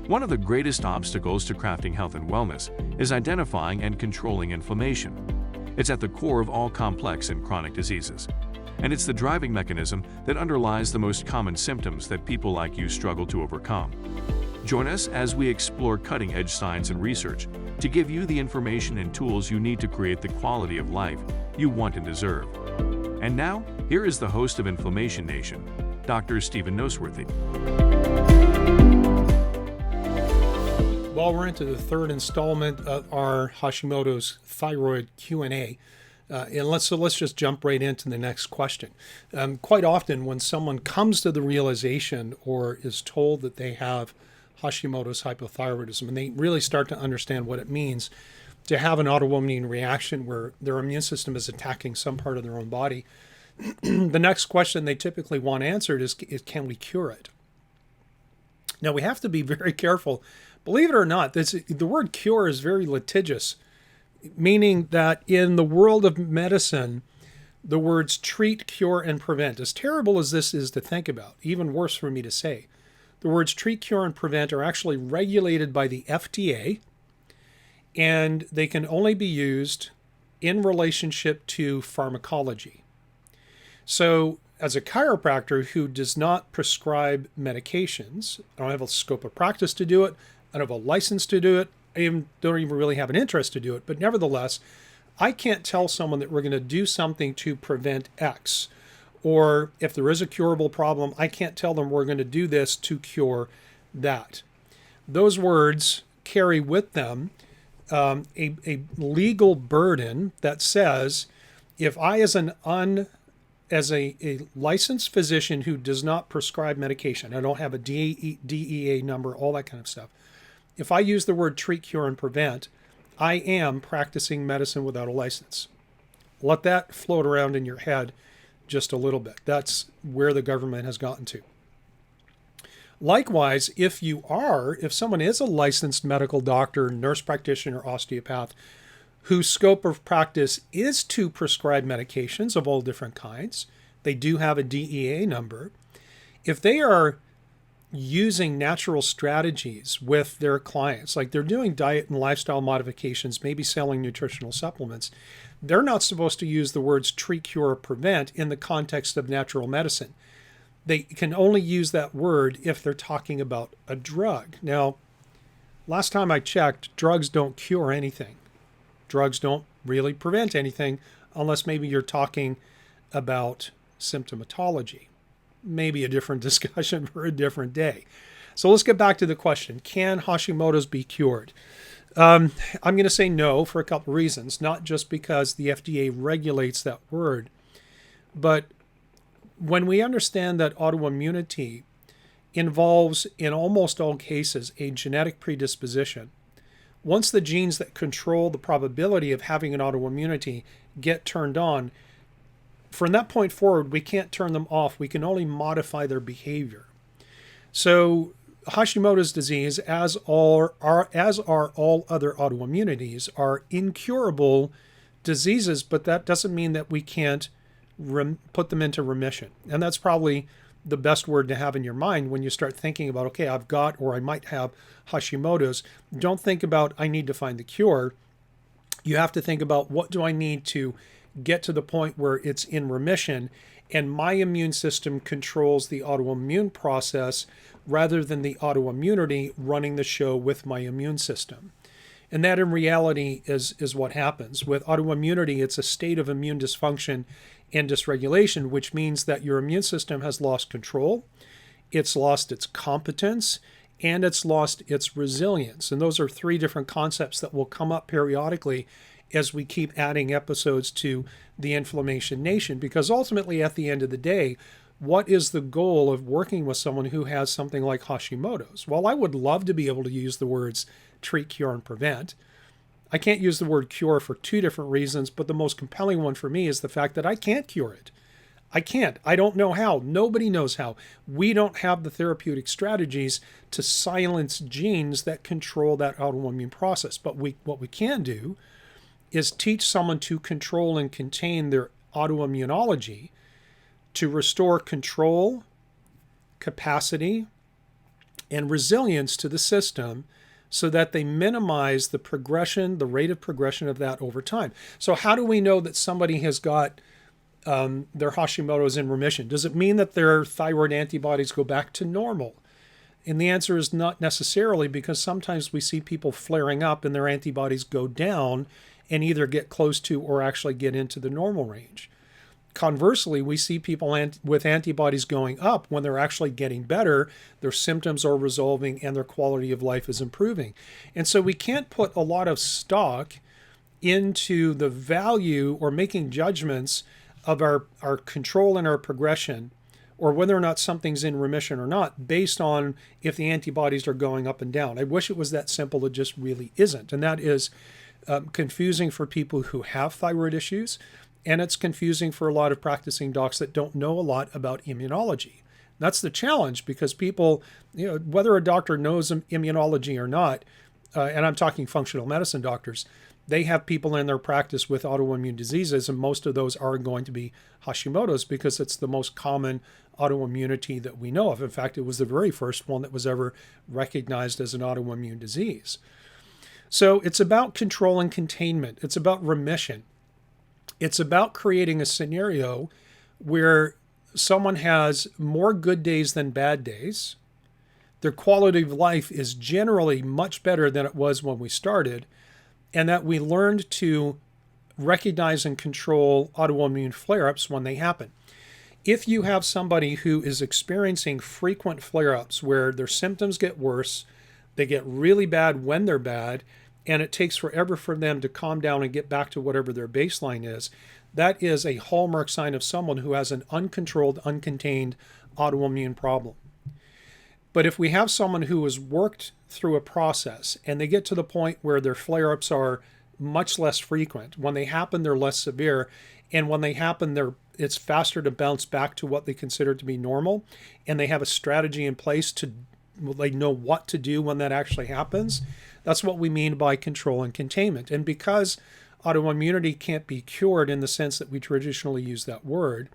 One of the greatest obstacles to crafting health and wellness is identifying and controlling inflammation. It's at the core of all complex and chronic diseases, and it's the driving mechanism that underlies the most common symptoms that people like you struggle to overcome. Join us as we explore cutting-edge science and research to give you the information and tools you need to create the quality of life you want and deserve. And now, here is the host of Inflammation Nation, Dr. Stephen Noseworthy. Well, we're into the third installment of our Hashimoto's thyroid Q&A. And let's just jump right into the next question. Quite often when someone comes to the realization or is told that they have Hashimoto's hypothyroidism, and they really start to understand what it means to have an autoimmune reaction where their immune system is attacking some part of their own body, the next question they typically want answered is can we cure it? Now, we have to be very careful. Believe it or not, the word cure is very litigious, meaning that in the world of medicine, the words treat, cure, and prevent, as terrible as this is to think about, even worse for me to say, the words treat, cure, and prevent are actually regulated by the FDA, and they can only be used in relationship to pharmacology. So, as a chiropractor who does not prescribe medications, I don't have a scope of practice to do it, I don't have a license to do it, I don't even really have an interest to do it, but nevertheless, I can't tell someone that we're going to do something to prevent X. Or if there is a curable problem, I can't tell them we're going to do this to cure that. Those words carry with them a legal burden that says if I as a licensed physician who does not prescribe medication, I don't have a DEA number, all that kind of stuff. If I use the word treat, cure, and prevent, I am practicing medicine without a license. Let that float around in your head just a little bit. That's where the government has gotten to. Likewise, if someone is a licensed medical doctor, nurse practitioner, osteopath, whose scope of practice is to prescribe medications of all different kinds, they do have a DEA number. If they are using natural strategies with their clients, like they're doing diet and lifestyle modifications, maybe selling nutritional supplements, they're not supposed to use the words treat, cure, or prevent in the context of natural medicine. They can only use that word if they're talking about a drug. Now, last time I checked, drugs don't cure anything. Drugs don't really prevent anything unless maybe you're talking about symptomatology. Maybe a different discussion for a different day. So let's get back to the question. Can Hashimoto's be cured? I'm going to say no for a couple of reasons, not just because the FDA regulates that word, but when we understand that autoimmunity involves, in almost all cases, a genetic predisposition, once the genes that control the probability of having an autoimmunity get turned on, from that point forward, we can't turn them off. We can only modify their behavior. So Hashimoto's disease, as are all other autoimmunities, are incurable diseases, but that doesn't mean that we can't put them into remission. And that's probably the best word to have in your mind when you start thinking about, okay, I've got or I might have Hashimoto's. Don't think about I need to find the cure. You have to think about what do I need to get to the point where it's in remission and my immune system controls the autoimmune process rather than the autoimmunity running the show with my immune system. And that in reality is what happens. With autoimmunity, it's a state of immune dysfunction and dysregulation, which means that your immune system has lost control, it's lost its competence, and it's lost its resilience. And those are three different concepts that will come up periodically as we keep adding episodes to the Inflammation Nation, because ultimately at the end of the day, what is the goal of working with someone who has something like Hashimoto's? Well, I would love to be able to use the words treat, cure, and prevent. I can't use the word cure for two different reasons, but the most compelling one for me is the fact that I can't cure it. I can't. I don't know how. Nobody knows how. We don't have the therapeutic strategies to silence genes that control that autoimmune process. But what we can do is teach someone to control and contain their autoimmunology to restore control, capacity, and resilience to the system so that they minimize the progression, the rate of progression of that over time. So how do we know that somebody has got their Hashimoto's in remission? Does it mean that their thyroid antibodies go back to normal? And the answer is not necessarily, because sometimes we see people flaring up and their antibodies go down and either get close to or actually get into the normal range. Conversely, we see people with antibodies going up when they're actually getting better, their symptoms are resolving, and their quality of life is improving. And so we can't put a lot of stock into the value or making judgments of our control and our progression, or whether or not something's in remission or not, based on if the antibodies are going up and down. I wish it was that simple. It just really isn't. And that is confusing for people who have thyroid issues. And it's confusing for a lot of practicing docs that don't know a lot about immunology. That's the challenge, because people, whether a doctor knows immunology or not, and I'm talking functional medicine doctors, they have people in their practice with autoimmune diseases, and most of those are going to be Hashimoto's because it's the most common autoimmunity that we know of. In fact, it was the very first one that was ever recognized as an autoimmune disease. So it's about control and containment. It's about remission. It's about creating a scenario where someone has more good days than bad days. Their quality of life is generally much better than it was when we started, and that we learned to recognize and control autoimmune flare-ups when they happen. If you have somebody who is experiencing frequent flare-ups where their symptoms get worse, they get really bad when they're bad, and it takes forever for them to calm down and get back to whatever their baseline is, that is a hallmark sign of someone who has an uncontrolled, uncontained autoimmune problem. But if we have someone who has worked through a process and they get to the point where their flare-ups are much less frequent, when they happen, they're less severe, and when they happen, it's faster to bounce back to what they consider to be normal, and they have a strategy in place they know what to do when that actually happens. That's what we mean by control and containment. And because autoimmunity can't be cured in the sense that we traditionally use that word,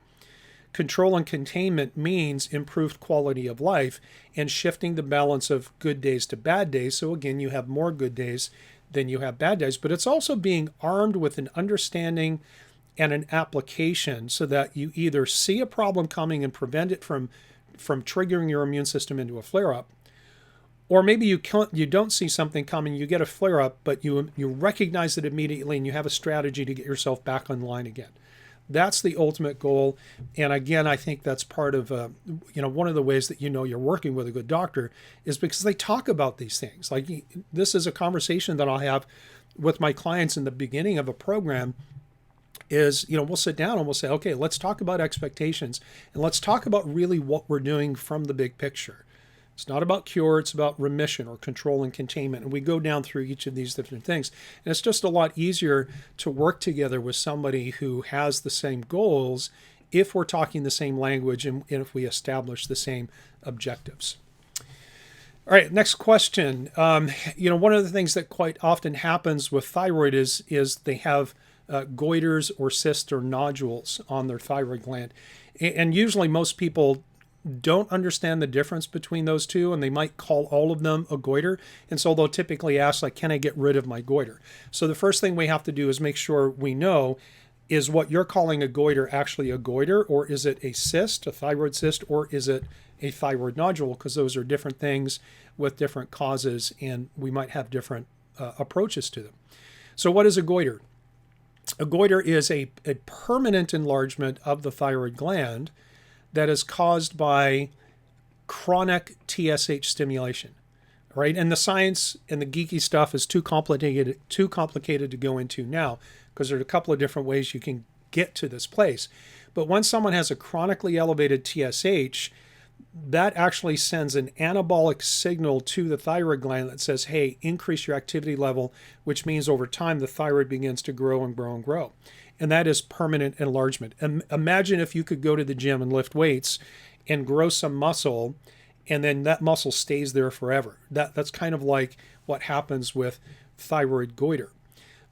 control and containment means improved quality of life and shifting the balance of good days to bad days. So again, you have more good days than you have bad days, but it's also being armed with an understanding and an application so that you either see a problem coming and prevent it from triggering your immune system into a flare-up, or maybe you don't see something coming, you get a flare-up, but you recognize it immediately and you have a strategy to get yourself back online again. That's the ultimate goal. And again, I think that's part of, one of the ways that you're working with a good doctor is because they talk about these things. Like, this is a conversation that I'll have with my clients in the beginning of a program is, we'll sit down and we'll say, okay, let's talk about expectations and let's talk about really what we're doing from the big picture. It's not about cure, it's about remission or control and containment. And we go down through each of these different things. And it's just a lot easier to work together with somebody who has the same goals if we're talking the same language and if we establish the same objectives. All right, next question. One of the things that quite often happens with thyroid is they have goiters or cysts or nodules on their thyroid gland. And usually most people don't understand the difference between those two, and they might call all of them a goiter. And so they'll typically ask, like, can I get rid of my goiter? So the first thing we have to do is make sure we know, is what you're calling a goiter actually a goiter, or is it a cyst, a thyroid cyst, or is it a thyroid nodule? Because those are different things with different causes, and we might have different approaches to them. So what is a goiter? A goiter is a permanent enlargement of the thyroid gland that is caused by chronic TSH stimulation, right? And the science and the geeky stuff is too complicated to go into now, because there are a couple of different ways you can get to this place. But when someone has a chronically elevated TSH, that actually sends an anabolic signal to the thyroid gland that says, hey, increase your activity level, which means over time the thyroid begins to grow and grow and grow. And that is permanent enlargement. Imagine if you could go to the gym and lift weights and grow some muscle, and then that muscle stays there forever. That's kind of like what happens with thyroid goiter.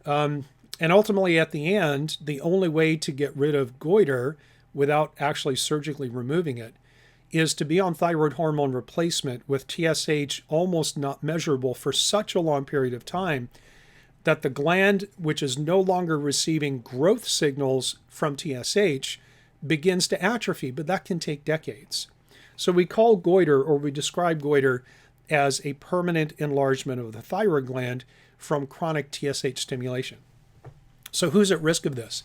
And ultimately, at the end, the only way to get rid of goiter without actually surgically removing it is to be on thyroid hormone replacement with TSH almost not measurable for such a long period of time that the gland, which is no longer receiving growth signals from TSH, begins to atrophy, but that can take decades. So we call goiter, or we describe goiter, as a permanent enlargement of the thyroid gland from chronic TSH stimulation. So who's at risk of this?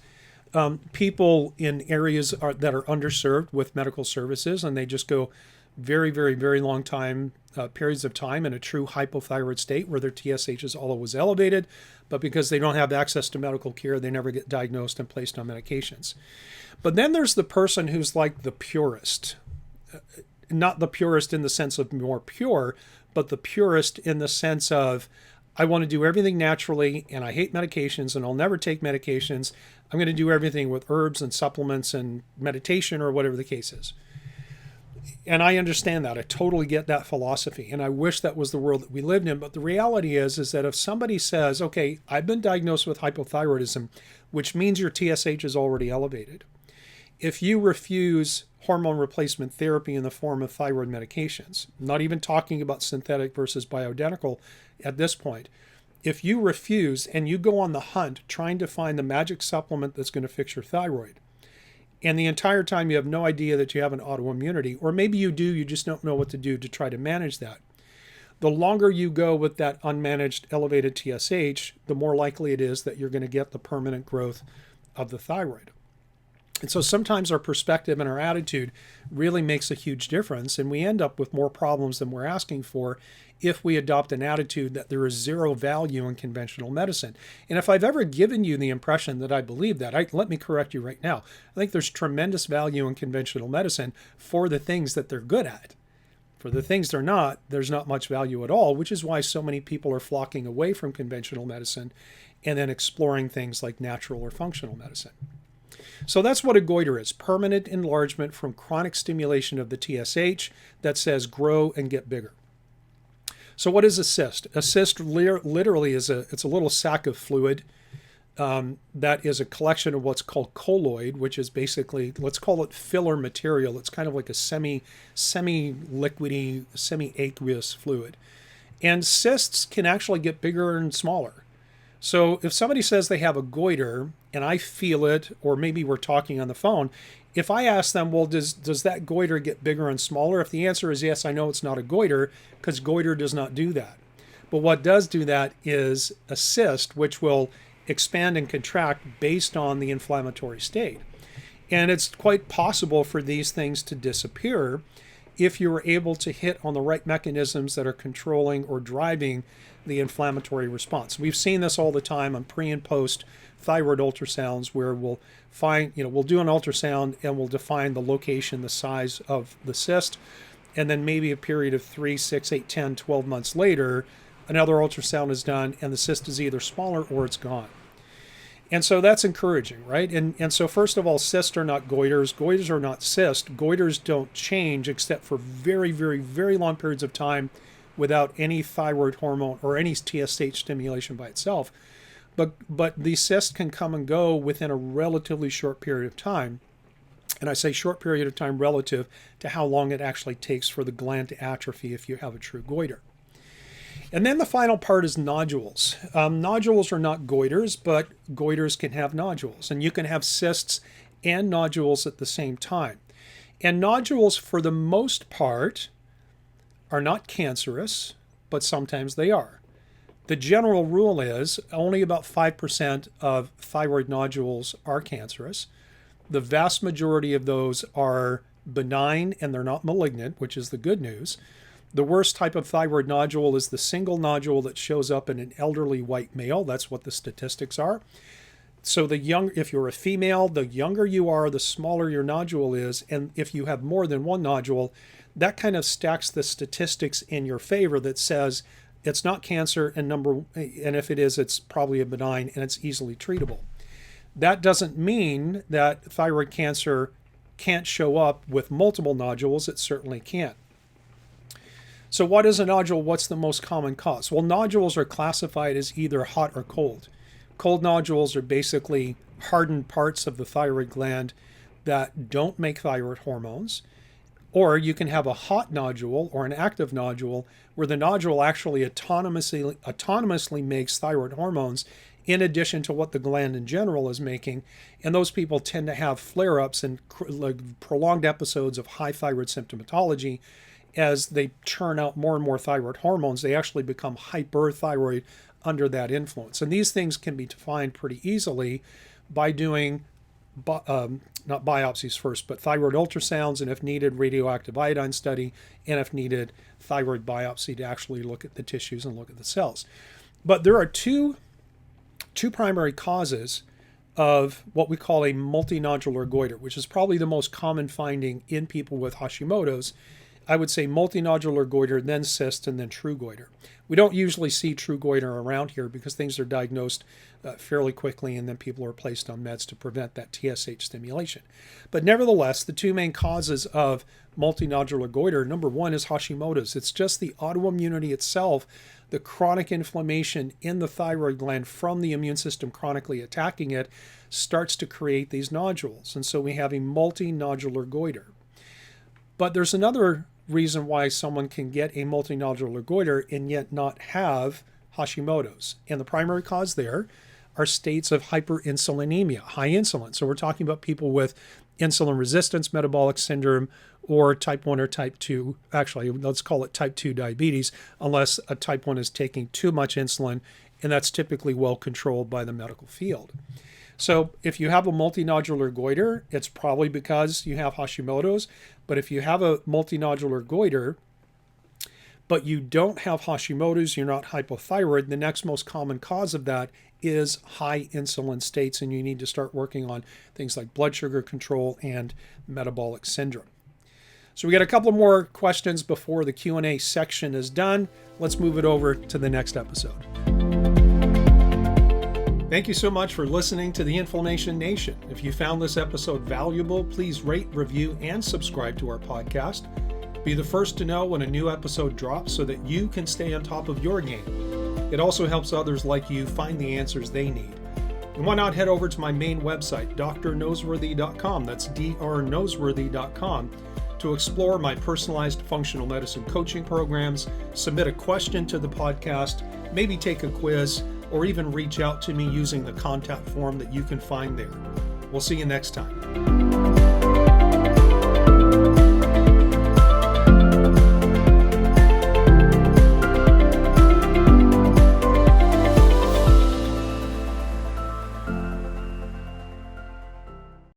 People in areas that are underserved with medical services, and they just go very, very, very long periods of time in a true hypothyroid state where their TSH is always elevated, but because they don't have access to medical care, they never get diagnosed and placed on medications. But then there's the person who's like the purist. Not the purist in the sense of more pure, but the purist in the sense of, I want to do everything naturally, and I hate medications, and I'll never take medications. I'm going to do everything with herbs and supplements and meditation or whatever the case is. And I understand that. I totally get that philosophy, and I wish that was the world that we lived in. But the reality is that if somebody says, okay, I've been diagnosed with hypothyroidism, which means your TSH is already elevated. If you refuse hormone replacement therapy in the form of thyroid medications, not even talking about synthetic versus bioidentical at this point, if you refuse and you go on the hunt trying to find the magic supplement that's going to fix your thyroid, and the entire time you have no idea that you have an autoimmunity, or maybe you do, you just don't know what to do to try to manage that, the longer you go with that unmanaged elevated TSH, the more likely it is that you're going to get the permanent growth of the thyroid. And so sometimes our perspective and our attitude really makes a huge difference, and we end up with more problems than we're asking for if we adopt an attitude that there is zero value in conventional medicine. And if I've ever given you the impression that I believe that, let me correct you right now. I think there's tremendous value in conventional medicine for the things that they're good at. For the things they're not, there's not much value at all, which is why so many people are flocking away from conventional medicine and then exploring things like natural or functional medicine. So that's what a goiter is, permanent enlargement from chronic stimulation of the TSH that says grow and get bigger. So what is a cyst? A cyst literally is it's a little sac of fluid that is a collection of what's called colloid, which is basically, let's call it filler material. It's kind of like a semi-liquidy, semi-aqueous fluid. And cysts can actually get bigger and smaller. So if somebody says they have a goiter and I feel it, or maybe we're talking on the phone, if I ask them, well, does that goiter get bigger and smaller? If the answer is yes, I know it's not a goiter, because goiter does not do that. But what does do that is a cyst, which will expand and contract based on the inflammatory state. And it's quite possible for these things to disappear if you were able to hit on the right mechanisms that are controlling or driving the inflammatory response. We've seen this all the time on pre and post thyroid ultrasounds, where we'll do an ultrasound and we'll define the location, the size of the cyst, and then maybe a period of 3, 6, 8, 10, 12 months later, another ultrasound is done and the cyst is either smaller or it's gone. And so that's encouraging, right? And so first of all, cysts are not goiters. Goiters are not cysts. Goiters don't change except for very, very, very long periods of time without any thyroid hormone or any TSH stimulation by itself. But these cysts can come and go within a relatively short period of time. And I say short period of time relative to how long it actually takes for the gland to atrophy if you have a true goiter. And then the final part is nodules. Nodules are not goiters, but goiters can have nodules. And you can have cysts and nodules at the same time. And nodules, for the most part, are not cancerous, but sometimes they are. The general rule is only about 5% of thyroid nodules are cancerous. The vast majority of those are benign and they're not malignant, which is the good news. The worst type of thyroid nodule is the single nodule that shows up in an elderly white male. That's what the statistics are. So if you're a female, the younger you are, the smaller your nodule is. And if you have more than one nodule, that kind of stacks the statistics in your favor that says it's not cancer, and if it is, it's probably a benign and it's easily treatable. That doesn't mean that thyroid cancer can't show up with multiple nodules. It certainly can. So what is a nodule? What's the most common cause? Well, nodules are classified as either hot or cold. Cold nodules are basically hardened parts of the thyroid gland that don't make thyroid hormones. Or you can have a hot nodule or an active nodule where the nodule actually autonomously makes thyroid hormones in addition to what the gland in general is making. And those people tend to have flare-ups and prolonged episodes of high thyroid symptomatology. As they churn out more and more thyroid hormones, they actually become hyperthyroid under that influence. And these things can be defined pretty easily by doing not biopsies first, but thyroid ultrasounds, and if needed, radioactive iodine study, and if needed, thyroid biopsy to actually look at the tissues and look at the cells. But there are two primary causes of what we call a multinodular goiter, which is probably the most common finding in people with Hashimoto's. I would say multinodular goiter, then cyst, and then true goiter. We don't usually see true goiter around here because things are diagnosed fairly quickly, and then people are placed on meds to prevent that TSH stimulation. But nevertheless, the two main causes of multinodular goiter, number one is Hashimoto's. It's just the autoimmunity itself, the chronic inflammation in the thyroid gland from the immune system chronically attacking it starts to create these nodules. And so we have a multinodular goiter. But there's another reason why someone can get a multinodular goiter and yet not have Hashimoto's. And the primary cause there are states of hyperinsulinemia, high insulin. So we're talking about people with insulin resistance metabolic syndrome or type 1 or type 2. Actually, let's call it type 2 diabetes, unless a type 1 is taking too much insulin, and that's typically well controlled by the medical field. So if you have a multinodular goiter, it's probably because you have Hashimoto's. But if you have a multinodular goiter, but you don't have Hashimoto's, you're not hypothyroid, the next most common cause of that is high insulin states, and you need to start working on things like blood sugar control and metabolic syndrome. So we got a couple more questions before the Q&A section is done. Let's move it over to the next episode. Thank you so much for listening to the Inflammation Nation. If you found this episode valuable, please rate, review, and subscribe to our podcast. Be the first to know when a new episode drops so that you can stay on top of your game. It also helps others like you find the answers they need. And why not head over to my main website, drnoseworthy.com, that's drnoseworthy.com, to explore my personalized functional medicine coaching programs, submit a question to the podcast, maybe take a quiz, or even reach out to me using the contact form that you can find there. We'll see you next time.